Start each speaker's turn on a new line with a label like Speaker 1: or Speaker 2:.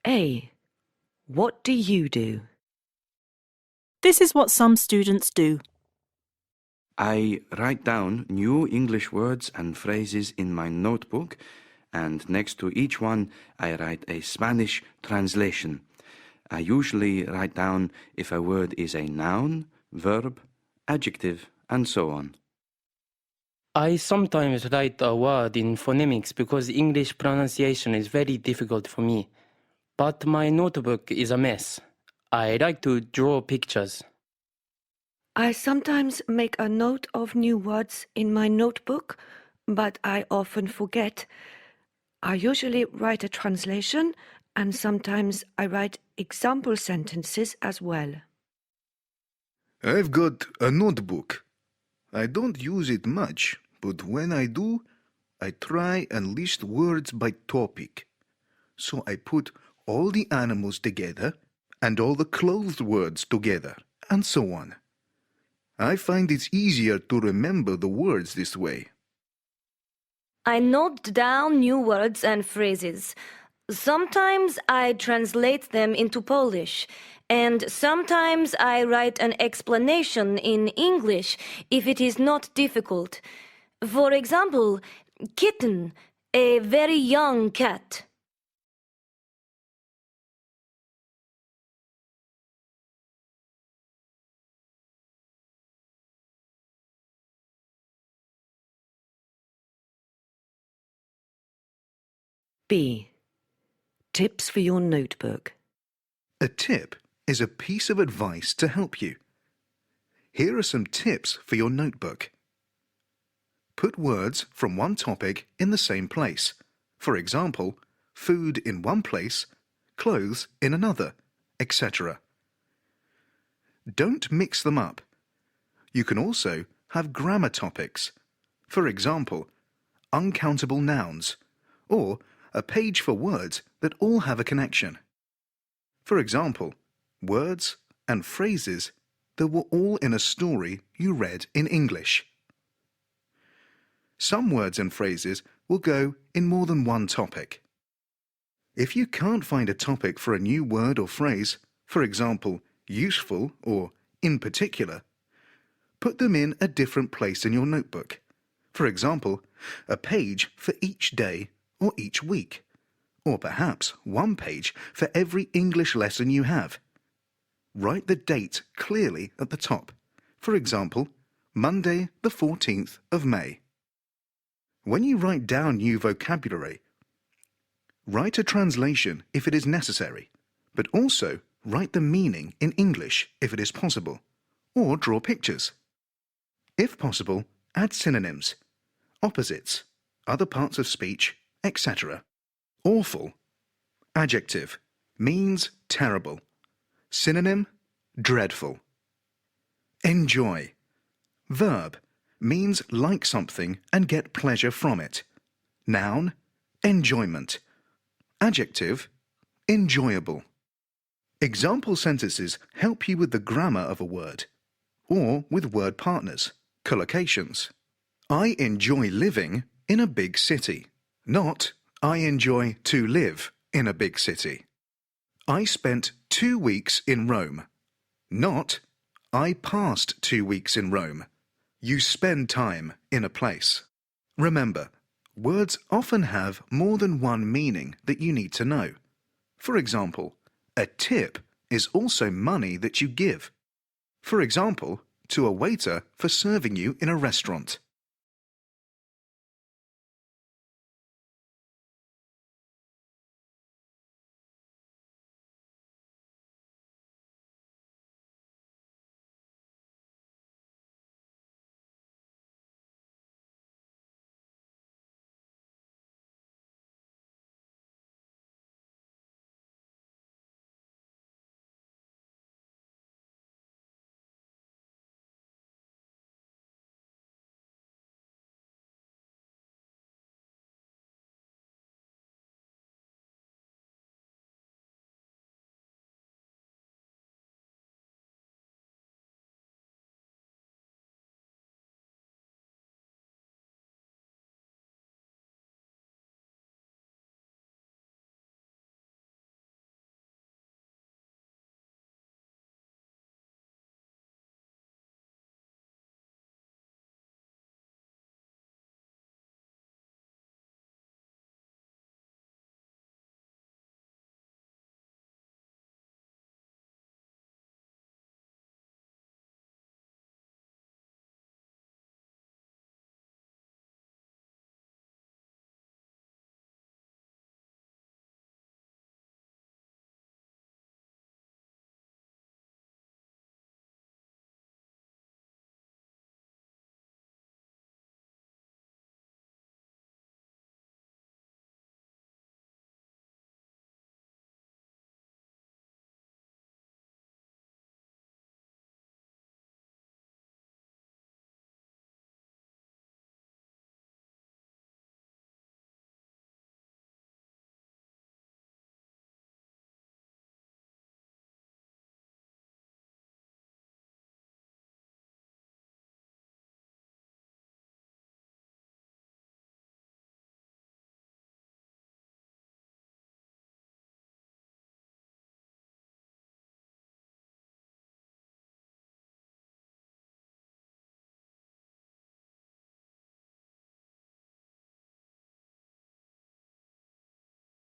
Speaker 1: A. What do you do?
Speaker 2: This is what some students do.
Speaker 3: I write down new English words and phrases in my notebook, and next to each one I write a Spanish translation. I usually write down if a word is a noun, verb, adjective, and so on.
Speaker 4: I sometimes write a word in phonemics because English pronunciation is very difficult for me. But my notebook is a mess. I like to draw pictures.
Speaker 1: I sometimes make a note of new words in my notebook, but I often forget. I usually write a translation, and sometimes I write example sentences as well.
Speaker 5: I've got a notebook. I don't use it much, but when I do, I try and list words by topic. So I put all the animals together and all the clothes words together, and so on. I find it's easier to remember the words this way.
Speaker 6: I note down new words and phrases. Sometimes I translate them into Polish, and sometimes I write an explanation in English if it is not difficult. For example, kitten, a very young cat.
Speaker 1: B. Tips for your notebook.
Speaker 5: A tip is a piece of advice to help you. Here are some tips for your notebook. Put words from one topic in the same place. For example, food in one place, clothes in another, etc. Don't mix them up. You can also have grammar topics. For example, uncountable nouns, or a page for words that all have a connection. For example, words and phrases that were all in a story you read in English. Some words and phrases will go in more than one topic. If you can't find a topic for a new word or phrase, for example, useful or in particular, put them in a different place in your notebook. For example, a page for each day or each week, or perhaps one page for every English lesson you have. Write the date clearly at the top. For example, Monday the 14th of May. When you write down new vocabulary, write a translation if it is necessary, but also write the meaning in English if it is possible, or draw pictures. If possible, add synonyms, opposites, other parts of speech, etc. Awful. Adjective. Means terrible. Synonym. Dreadful. Enjoy. Verb. Means like something and get pleasure from it. Noun. Enjoyment. Adjective. Enjoyable. Example sentences help you with the grammar of a word, or with word partners, collocations. I enjoy living in a big city. Not, I enjoy to live in a big city. I spent 2 weeks in Rome. Not, I passed 2 weeks in Rome. You spend time in a place. Remember, words often have more than one meaning that you need to know. For example, a tip is also money that you give. For example, to a waiter for serving you in a restaurant.